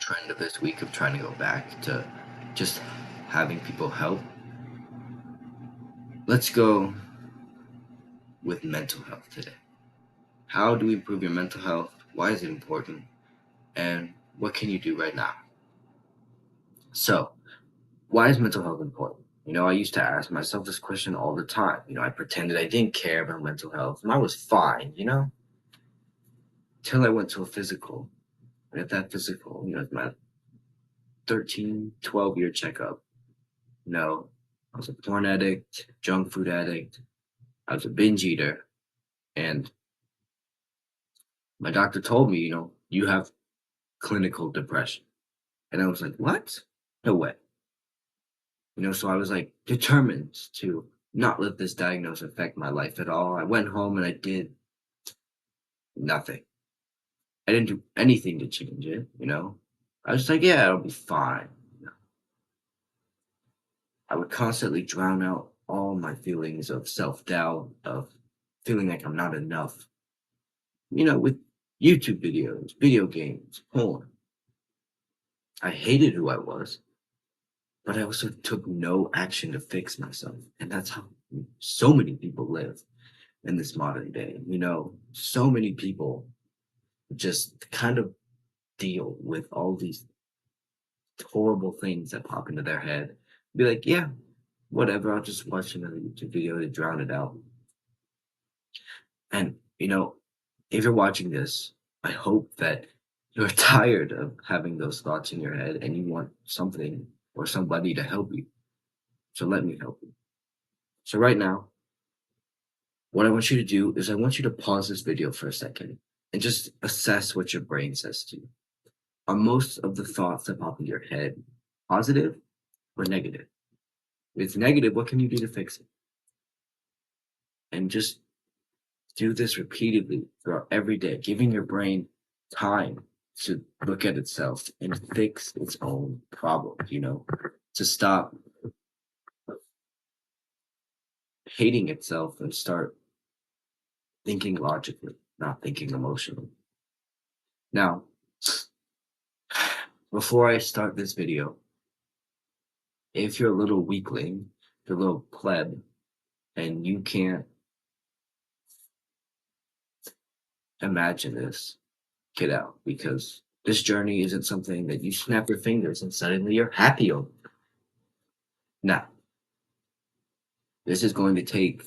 trend of this week of trying to go back to just having people help. Let's go with mental health today. How do we improve your mental health? Why is it important? And what can you do right now? So, why is mental health important? I used to ask myself this question all the time. I pretended I didn't care about mental health and I was fine, till I went to a physical. And at that physical, it's my 13, 12-year checkup. I was a porn addict, junk food addict, I was a binge eater, and my doctor told me, you have clinical depression. And I was like, what? No way. So I was like determined to not let this diagnosis affect my life at all. I went home and I did nothing. I didn't do anything to change it. I was like, yeah, it'll be fine. You know, I would constantly drown out all my feelings of self doubt, of feeling like I'm not enough, with YouTube videos, video games, porn. I hated who I was, but I also took no action to fix myself. And that's how so many people live in this modern day. So many people just kind of deal with all these horrible things that pop into their head. Be like, yeah, whatever, I'll just watch another YouTube video to drown it out. And, if you're watching this, I hope that you're tired of having those thoughts in your head and you want something or somebody to help you. So let me help you. So right now, what I want you to do is I want you to pause this video for a second and just assess what your brain says to you. Are most of the thoughts that pop into your head positive or negative? If it's negative, what can you do to fix it? And just do this repeatedly throughout every day, giving your brain time to look at itself and fix its own problems, to stop hating itself and start thinking logically, not thinking emotionally. Now, before I start this video, if you're a little weakling, you're a little pleb, and you can't imagine this, get out because this journey isn't something that you snap your fingers and suddenly you're happy over. Now, this is going to take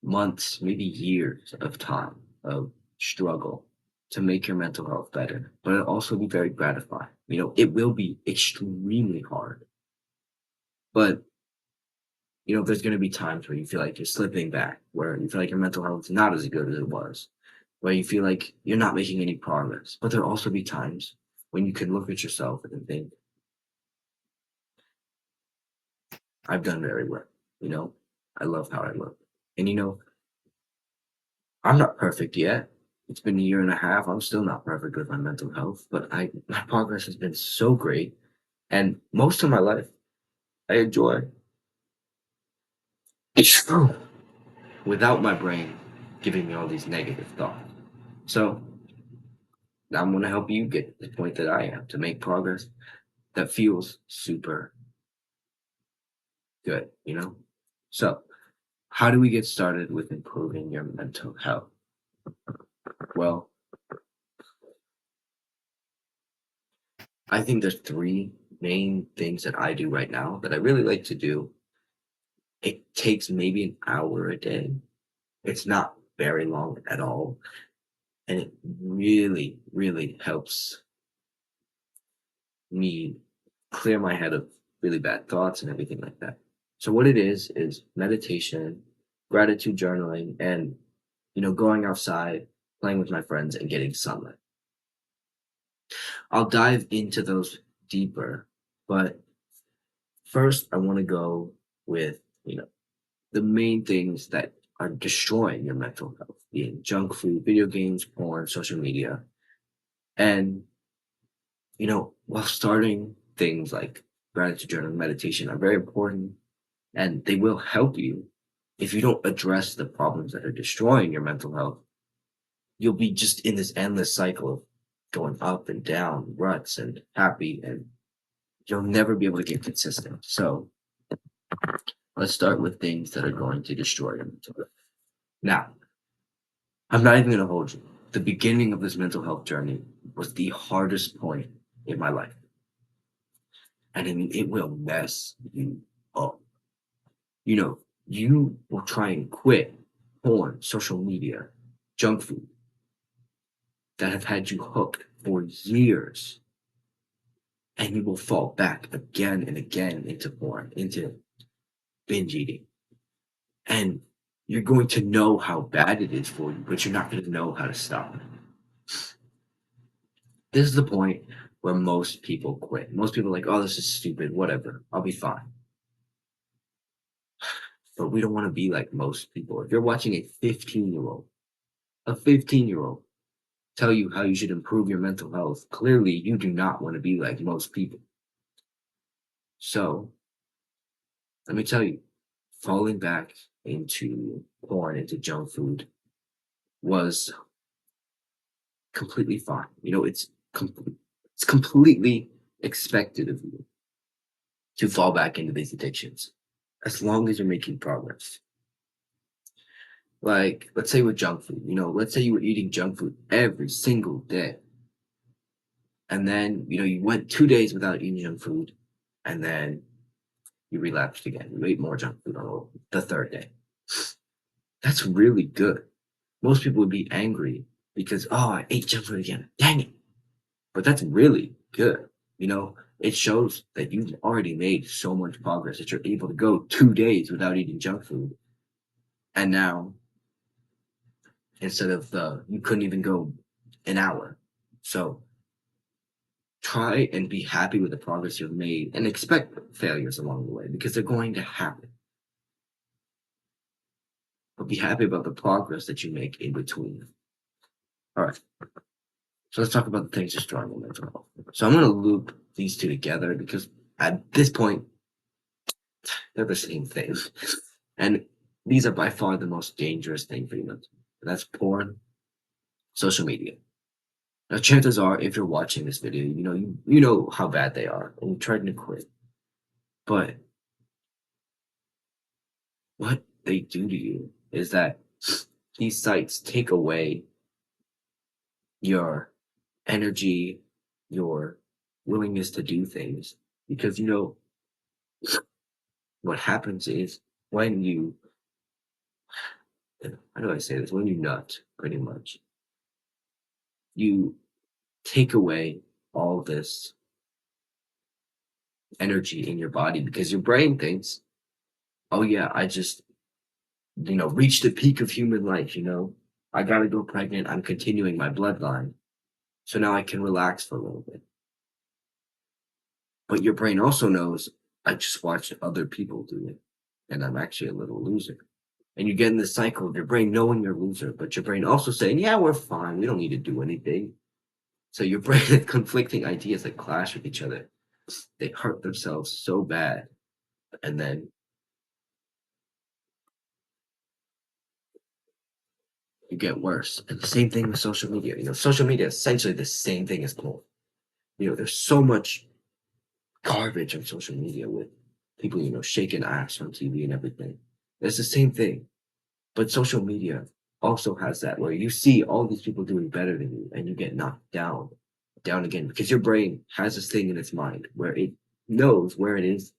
months, maybe years of time of struggle to make your mental health better, but it'll also be very gratifying. It will be extremely hard, but there's going to be times where you feel like you're slipping back, where you feel like your mental health is not as good as it was, where you feel like you're not making any progress. But there'll also be times when you can look at yourself and think, I've done very well. I love how I look. And I'm not perfect yet. It's been a year and a half. I'm still not perfect with my mental health, but my progress has been so great. And most of my life, I enjoy without my brain giving me all these negative thoughts. So I'm going to help you get to the point that I am to make progress that feels super good. So, how do we get started with improving your mental health? Well, I think there's three main things that I do right now that I really like to do. It takes maybe an hour a day. It's not very long at all. And it really, really helps me clear my head of really bad thoughts and everything like that. So what it is meditation, gratitude journaling, and going outside, playing with my friends, and getting sunlight. I'll dive into those deeper, but first I want to go with the main things that are destroying your mental health, being junk food, video games, porn, social media. And, while starting things like gratitude journaling, meditation are very important and they will help you, if you don't address the problems that are destroying your mental health, you'll be just in this endless cycle of going up and down, ruts and happy, and you'll never be able to get consistent. So let's start with things that are going to destroy your mental health. Now, I'm not even going to hold you. The beginning of this mental health journey was the hardest point in my life. And I mean, it will mess you up. You know, you will try and quit porn, social media, junk food that have had you hooked for years. And you will fall back again and again into porn, into binge eating. And you're going to know how bad it is for you, but you're not going to know how to stop it. This is the point where most people quit. Most people are like, oh, this is stupid, whatever, I'll be fine. But we don't want to be like most people. If you're watching a 15-year-old, a 15-year-old tell you how you should improve your mental health, clearly you do not want to be like most people. So let me tell you, falling back into porn, into junk food was completely fine. You know, it's completely expected of you to fall back into these addictions as long as you're making progress. Like, let's say with junk food, you know, let's say you were eating junk food every single day. And then, you know, you went 2 days without eating junk food, and then you relapsed again. You ate more junk food on the third day. That's really good. Most people would be angry because, oh, I ate junk food again. Dang it. But that's really good. You know, it shows that you've already made so much progress that you're able to go 2 days without eating junk food. And now, instead of you couldn't even go an hour. So try and be happy with the progress you've made and expect failures along the way because they're going to happen. But be happy about the progress that you make in between. All right. So let's talk about the things destroying your mental health. So I'm going to loop these two together because at this point, they're the same thing. And these are by far the most dangerous thing for humans. And that's porn, social media. Now, chances are, if you're watching this video, you know how bad they are, and you're trying to quit. But what they do to you is that these sites take away your energy, your willingness to do things, because what happens is when you how do I say this? When you nut, pretty much, you take away all this energy in your body because your brain thinks, oh yeah, I just, reached the peak of human life, I gotta go pregnant, I'm continuing my bloodline. So now I can relax for a little bit. But your brain also knows I just watched other people do it and I'm actually a little loser. And you get in this cycle of your brain knowing you're a loser, but your brain also saying, yeah, we're fine. We don't need to do anything. So your brain has conflicting ideas that clash with each other. They hurt themselves so bad. And then you get worse. And the same thing with social media. Social media is essentially the same thing as porn. There's so much garbage on social media with people, shaking ass on TV and everything. It's the same thing. But social media also has that where you see all these people doing better than you and you get knocked down again, because your brain has this thing in its mind where it knows where it is.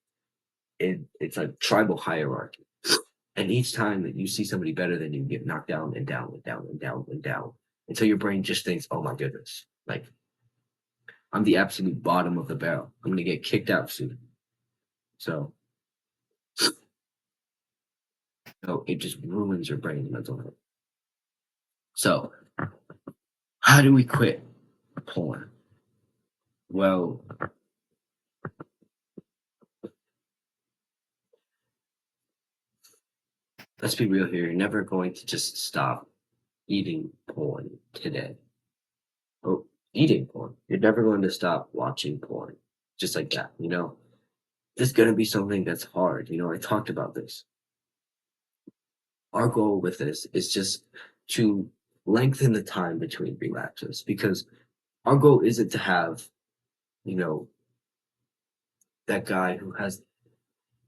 It's a tribal hierarchy. And each time that you see somebody better than you, get knocked down and down and down and down and down until your brain just thinks, oh my goodness, like I'm the absolute bottom of the barrel. I'm going to get kicked out soon. So, it just ruins your brain's mental health. So, how do we quit porn? Well, let's be real here. You're never going to just stop eating porn today. Oh, eating porn. You're never going to stop watching porn just like that, It's going to be something that's hard. I talked about this. Our goal with this is just to lengthen the time between relapses because Our goal isn't to have, you know, that guy who has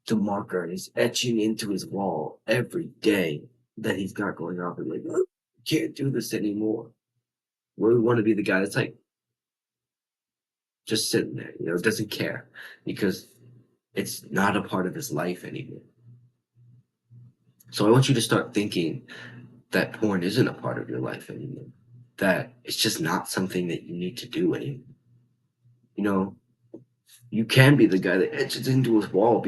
the marker and he's etching into his wall every day that he's got going on. And like, "Oh, can't do this anymore." We want to be the guy that's like just sitting there, doesn't care because it's not a part of his life anymore. So I want you to start thinking that porn isn't a part of your life anymore. That it's just not something that you need to do anymore. You know, you can be the guy that etches into his wall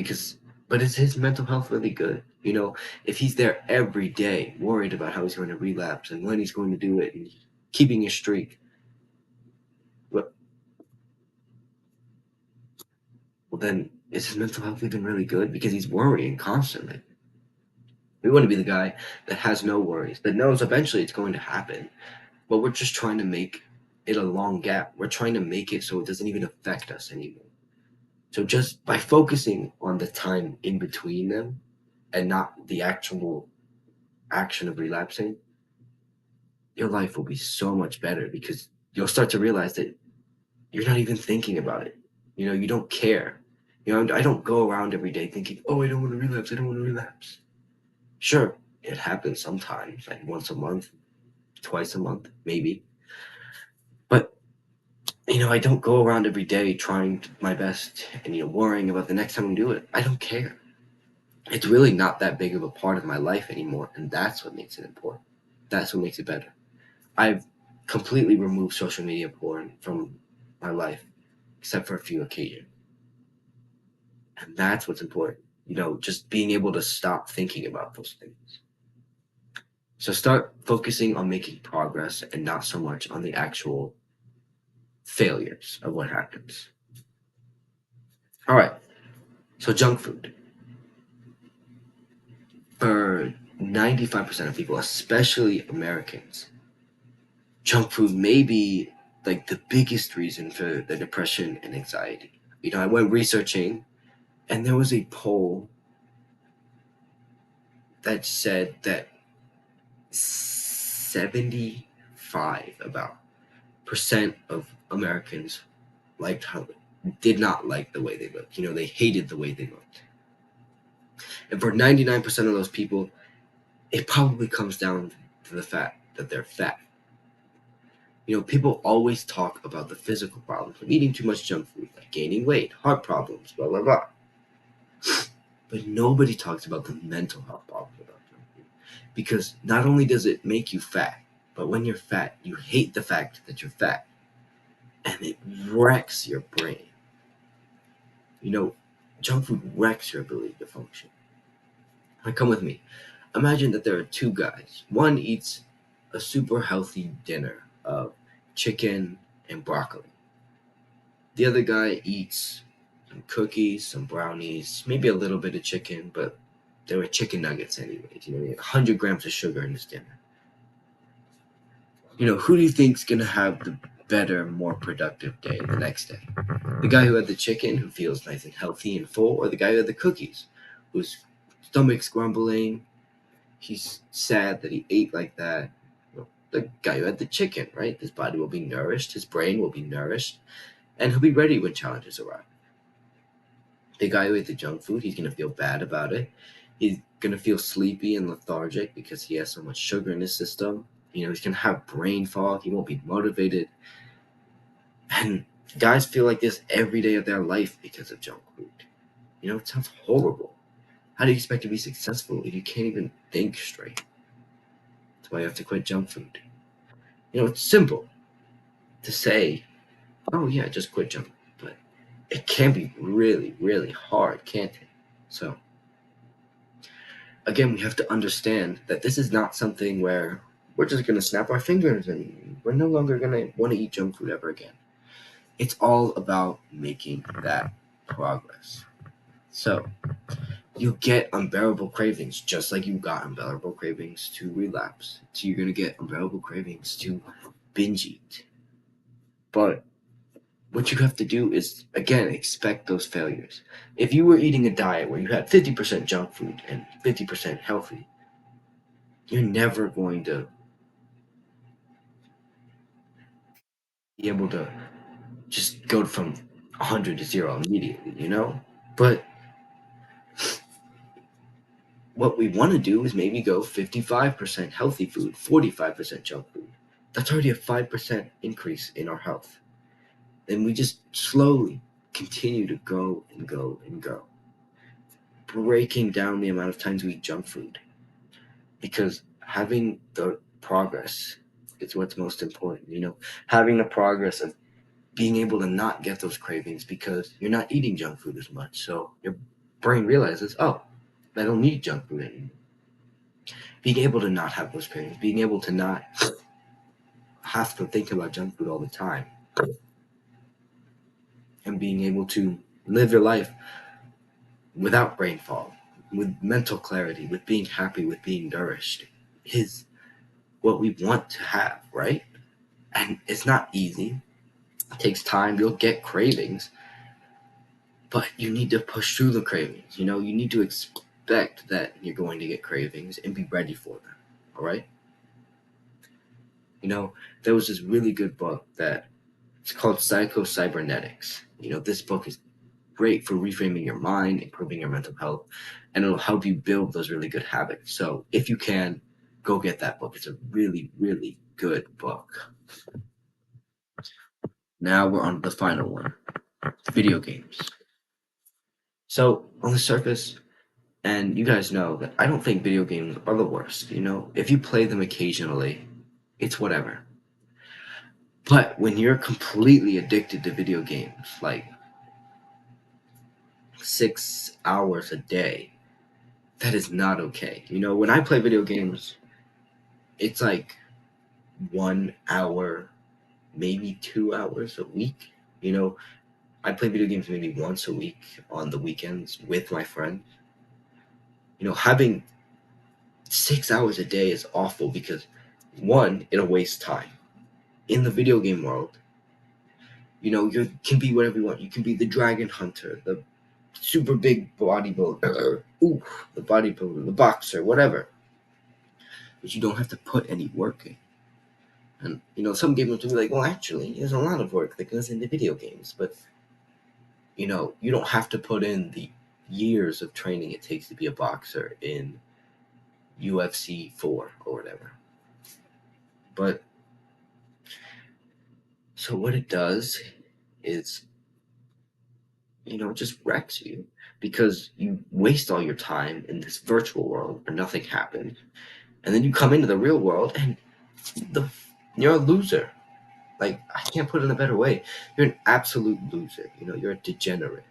but is his mental health really good? If he's there every day, worried about how he's going to relapse and when he's going to do it and keeping a streak, well, then is his mental health even really good? Because he's worrying constantly. We want to be the guy that has no worries, that knows eventually it's going to happen, but we're just trying to make it a long gap. We're trying to make it so it doesn't even affect us anymore. So just by focusing on the time in between them and not the actual action of relapsing, your life will be so much better because you'll start to realize that you're not even thinking about it. You don't care. I don't go around every day thinking, oh, I don't want to relapse. I don't want to relapse. Sure, it happens sometimes, like once a month, twice a month, maybe. But I don't go around every day trying my best and worrying about the next time I do it. I don't care. It's really not that big of a part of my life anymore, and that's what makes it important. That's what makes it better. I've completely removed social media porn from my life, except for a few occasions, and that's what's important. Just being able to stop thinking about those things. So start focusing on making progress and not so much on the actual failures of what happens. All right. So junk food. For 95% of people, especially Americans, junk food may be like the biggest reason for the depression and anxiety. I went researching and there was a poll that said that 75 about percent of Americans liked how did not like the way they looked. They hated the way they looked. And for 99% of those people, it probably comes down to the fact that they're fat. People always talk about the physical problems of eating too much junk food, like gaining weight, heart problems, blah, blah, blah. But nobody talks about the mental health problems about junk food. Because not only does it make you fat, but when you're fat, you hate the fact that you're fat. And it wrecks your brain. You know, Junk food wrecks your ability to function. Now, come with me. Imagine that there are two guys. One eats a super healthy dinner of chicken and broccoli. The other guy eats some cookies, some brownies, maybe a little bit of chicken, but there were chicken nuggets anyways. 100 grams of sugar in his dinner. Who do you think's gonna have the better, more productive day the next day? The guy who had the chicken, who feels nice and healthy and full, or the guy who had the cookies, whose stomach's grumbling, he's sad that he ate like that. The guy who had the chicken, right? His body will be nourished, his brain will be nourished, and he'll be ready when challenges arrive. The guy who ate the junk food, he's gonna feel bad about it. He's gonna feel sleepy and lethargic because he has so much sugar in his system. He's gonna have brain fog. He won't be motivated. And guys feel like this every day of their life because of junk food. It sounds horrible. How do you expect to be successful if you can't even think straight? That's why you have to quit junk food. It's simple to say, oh yeah, just quit junk, but it can be really, really hard, can't it? So again, we have to understand that this is not something where we're just going to snap our fingers and we're no longer going to want to eat junk food ever again. It's all about making that progress. So you get unbearable cravings just like you got unbearable cravings to relapse. So you're going to get unbearable cravings to binge eat. But what you have to do is, again, expect those failures. If you were eating a diet where you had 50% junk food and 50% healthy, you're never going to be able to just go from 100 to 0 immediately, you know? But what we want to do is maybe go 55% healthy food, 45% junk food. That's already a 5% increase in our health. And we just slowly continue to go and go and go, breaking down the amount of times we eat junk food. Because having the progress is what's most important, you know? Having the progress of being able to not get those cravings because you're not eating junk food as much. So your brain realizes, oh, I don't need junk food anymore. Being able to not have those cravings, being able to not have to think about junk food all the time, and being able to live your life without brain fog, with mental clarity, with being happy, with being nourished, is what we want to have, right? And it's not easy. It takes time. You'll get cravings, but you need to push through the cravings. You know, you need to expect that you're going to get cravings and be ready for them. All right. You know, there was this really good book that it's called Psycho Cybernetics. You know, this book is great for reframing your mind, improving your mental health, and it'll help you build those really good habits. So if you can, go get that book. It's a really, really good book. Now we're on the final one, video games. So on the surface, and you guys know that I don't think video games are the worst. You know, if you play them occasionally, it's whatever. But when you're completely addicted to video games, like 6 hours a day, that is not okay. You know, when I play video games, it's like 1 hour, maybe 2 hours a week. You know, I play video games maybe once a week on the weekends with my friends. You know, having 6 hours a day is awful because one, it'll waste time. In the video game world, you know, you can be whatever you want. You can be the dragon hunter, the super big bodybuilder, the bodybuilder, the boxer, whatever. But you don't have to put any work in. And you know, some gamers will be like, well, actually, there's a lot of work that goes into video games, but you know, you don't have to put in the years of training it takes to be a boxer in UFC 4 or whatever. But so what it does is, you know, it just wrecks you because you waste all your time in this virtual world where nothing happens. And then you come into the real world and the you're a loser. Like, I can't put it in a better way. You're an absolute loser. You know, you're a degenerate.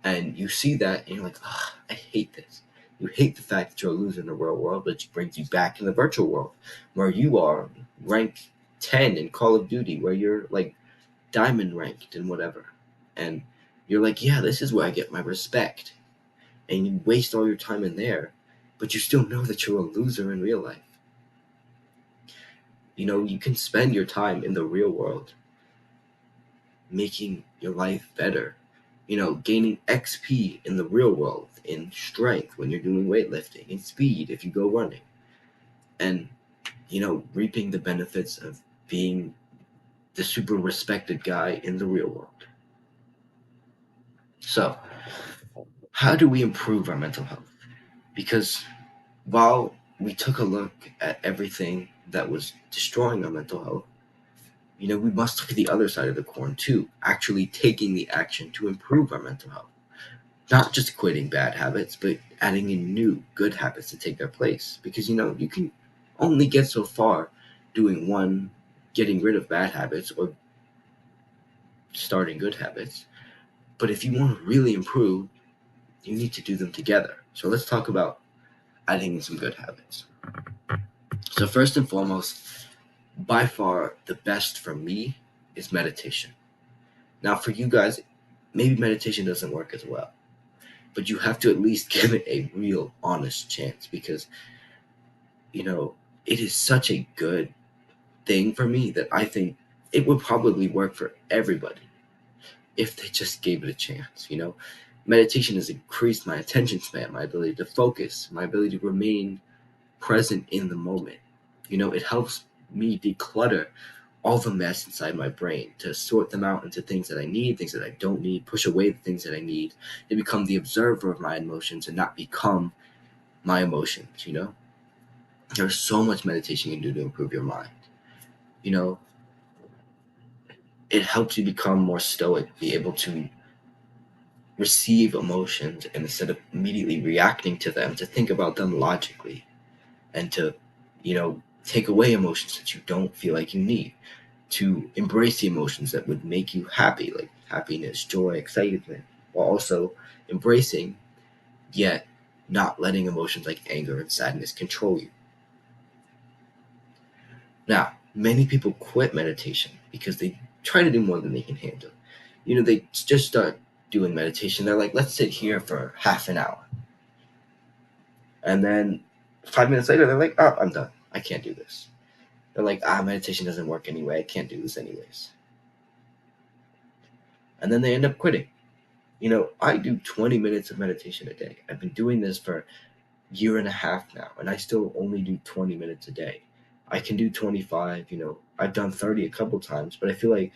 And you see that and you're like, oh, I hate this. You hate the fact that you're a loser in the real world, but it brings you back in the virtual world where you are rank 10 in Call of Duty, where you're like diamond ranked and whatever. And you're like, yeah, this is where I get my respect. And you waste all your time in there, but you still know that you're a loser in real life. You know, you can spend your time in the real world making your life better. You know, gaining XP in the real world, in strength when you're doing weightlifting, in speed if you go running, and, you know, reaping the benefits of being the super respected guy in the real world. So, how do we improve our mental health? Because while we took a look at everything that was destroying our mental health, you know, we must look at the other side of the coin too, actually taking the action to improve our mental health. Not just quitting bad habits, but adding in new good habits to take their place. Because, you know, you can only get so far doing one, getting rid of bad habits, or starting good habits. But if you want to really improve, you need to do them together. So let's talk about adding in some good habits. So, first and foremost, by far the best for me is meditation. Now, for you guys, maybe meditation doesn't work as well, but you have to at least give it a real honest chance because, you know, it is such a good thing for me that I think it would probably work for everybody if they just gave it a chance. You know, meditation has increased my attention span, my ability to focus, my ability to remain present in the moment. You know, it helps me declutter all the mess inside my brain, to sort them out into things that I need, things that I don't need, push away the things that I need, to become the observer of my emotions and not become my emotions, you know? There's so much meditation you can do to improve your mind. You know, it helps you become more stoic, be able to receive emotions and instead of immediately reacting to them, to think about them logically and to, take away emotions that you don't feel like you need, to embrace the emotions that would make you happy, like happiness, joy, excitement, while also embracing, yet not letting emotions like anger and sadness control you. Now, many people quit meditation because they try to do more than they can handle. They just start doing meditation. They're like, let's sit here for half an hour. And then 5 minutes later, they're like, oh, I'm done. I can't do this. They're like, meditation doesn't work anyway. I can't do this anyways. And then they end up quitting. I do 20 minutes of meditation a day. I've been doing this for a year and a half now, and I still only do 20 minutes a day. I can do 25, I've done 30 a couple times, but I feel like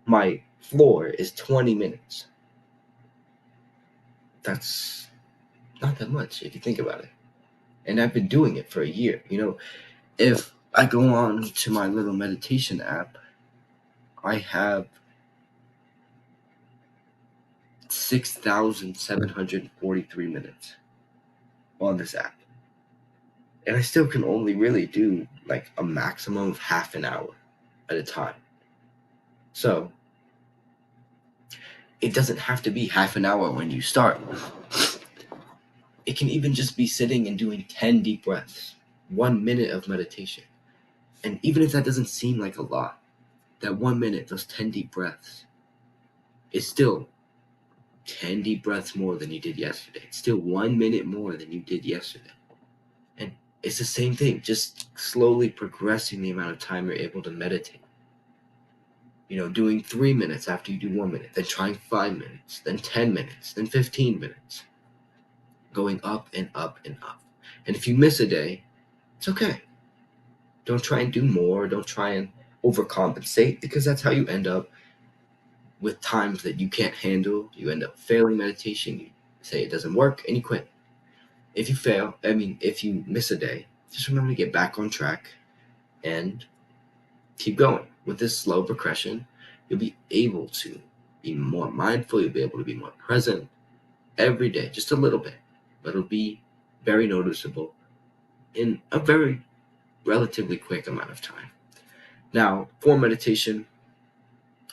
my floor is 20 minutes. That's not that much if you think about it. And I've been doing it for a year. If I go on to my little meditation app, I have 6,743 minutes on this app. And I still can only really do like a maximum of half an hour at a time. So it doesn't have to be half an hour when you start. It can even just be sitting and doing 10 deep breaths, 1 minute of meditation. And even if that doesn't seem like a lot, that 1 minute, those 10 deep breaths, is still 10 deep breaths more than you did yesterday. It's still 1 minute more than you did yesterday. And it's the same thing, just slowly progressing the amount of time you're able to meditate. Doing 3 minutes after you do 1 minute, then trying 5 minutes, then 10 minutes, then 15 minutes. Going up and up and up. And if you miss a day, it's okay. Don't try and do more. Don't try and overcompensate, because that's how you end up with times that you can't handle. You end up failing meditation. You say it doesn't work and you quit. If you miss a day, just remember to get back on track and keep going. With this slow progression, you'll be able to be more mindful. You'll be able to be more present every day, just a little bit, but it'll be very noticeable in a very relatively quick amount of time. Now, for meditation,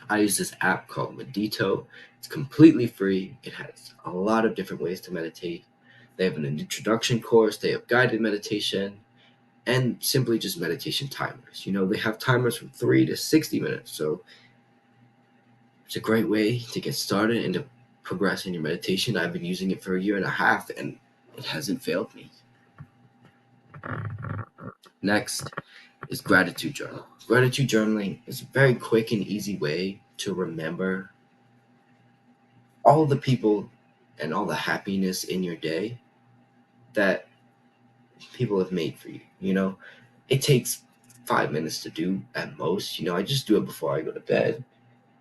I use this app called Medito. It's completely free. It has a lot of different ways to meditate. They have an introduction course, they have guided meditation, and simply just meditation timers. They have timers from 3 to 60 minutes. So it's a great way to get started and to progress in your meditation. I've been using it for a year and a half and it hasn't failed me. Next is gratitude journal. Gratitude journaling is a very quick and easy way to remember all the people and all the happiness in your day that people have made for you. It takes 5 minutes to do at most. I just do it before I go to bed.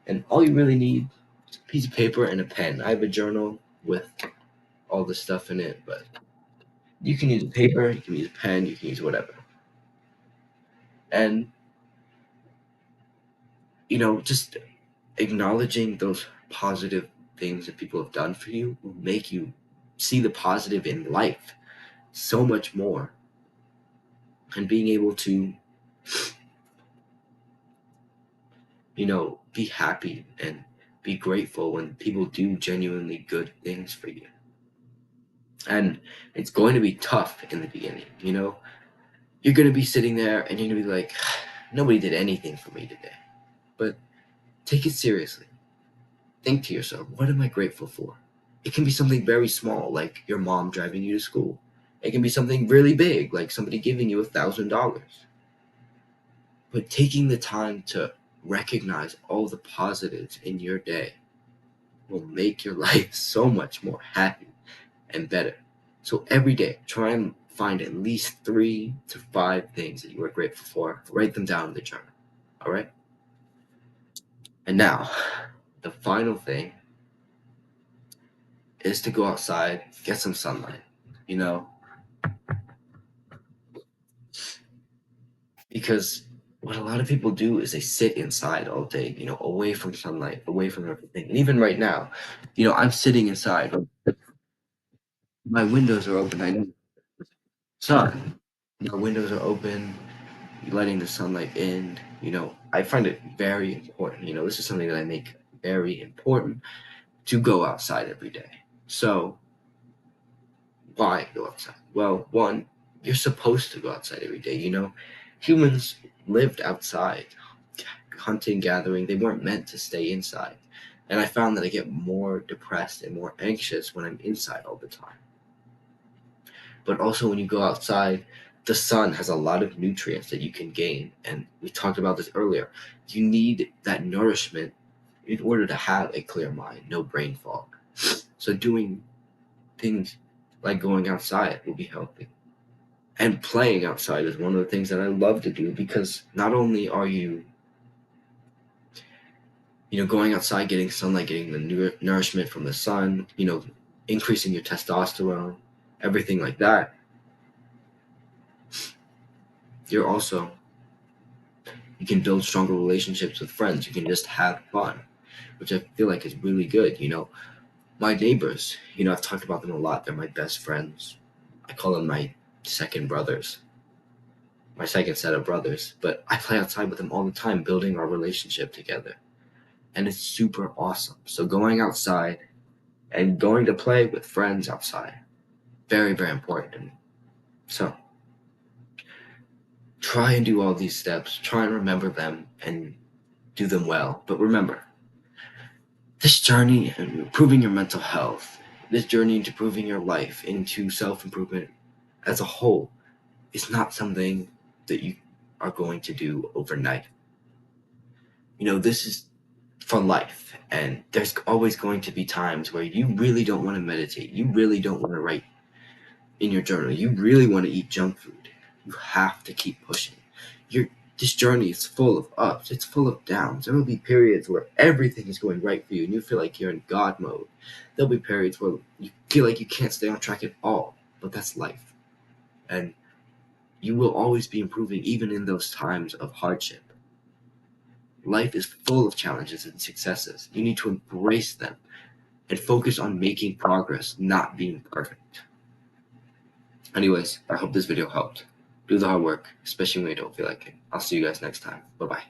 And all you really need is a piece of paper and a pen. I have a journal with all the stuff in it, but you can use a paper, you can use a pen, you can use whatever. And, just acknowledging those positive things that people have done for you will make you see the positive in life so much more. And being able to, be happy and be grateful when people do genuinely good things for you. And it's going to be tough in the beginning. You're going to be sitting there and you're going to be like, nobody did anything for me today. But take it seriously. Think to yourself, what am I grateful for? It can be something very small, like your mom driving you to school. It can be something really big, like somebody giving you $1,000. But taking the time to recognize all the positives in your day will make your life so much more happy and better. So every day, try and find at least 3 to 5 things that you are grateful for. Write them down in the journal. All right? And now, the final thing is to go outside, get some sunlight. You know, because what a lot of people do is they sit inside all day, away from sunlight, away from everything. And even right now, I'm sitting inside. My windows are open. I know sun. My windows are open, letting the sunlight in. I find it very important. This is something that I make very important to go outside every day. So why go outside? Well, one, you're supposed to go outside every day. Humans lived outside, hunting, gathering. They weren't meant to stay inside. And I found that I get more depressed and more anxious when I'm inside all the time. But also, when you go outside, the sun has a lot of nutrients that you can gain. And we talked about this earlier. You need that nourishment in order to have a clear mind, no brain fog. So, doing things like going outside will be healthy. And playing outside is one of the things that I love to do, because not only are you, going outside, getting sunlight, getting the nourishment from the sun, increasing your testosterone, everything like that, you're also, you can build stronger relationships with friends. You can just have fun, which I feel like is really good. My neighbors, I've talked about them a lot. They're my best friends. I call them my second brothers, my second set of brothers. But I play outside with them all the time, building our relationship together. And it's super awesome. So going outside and going to play with friends outside, very, very important to me. So try and do all these steps, try and remember them and do them well. But remember, this journey in improving your mental health, this journey into improving your life, into self-improvement as a whole, is not something that you are going to do overnight. This is for life, and there's always going to be times where you really don't want to meditate, you really don't want to write in your journal, you really want to eat junk food. You have to keep pushing. This journey is full of ups, it's full of downs. There will be periods where everything is going right for you and you feel like you're in God mode. There'll be periods where you feel like you can't stay on track at all, but that's life. And you will always be improving, even in those times of hardship. Life is full of challenges and successes. You need to embrace them and focus on making progress, not being perfect. Anyways, I hope this video helped. Do the hard work, especially when you don't feel like it. I'll see you guys next time. Bye bye.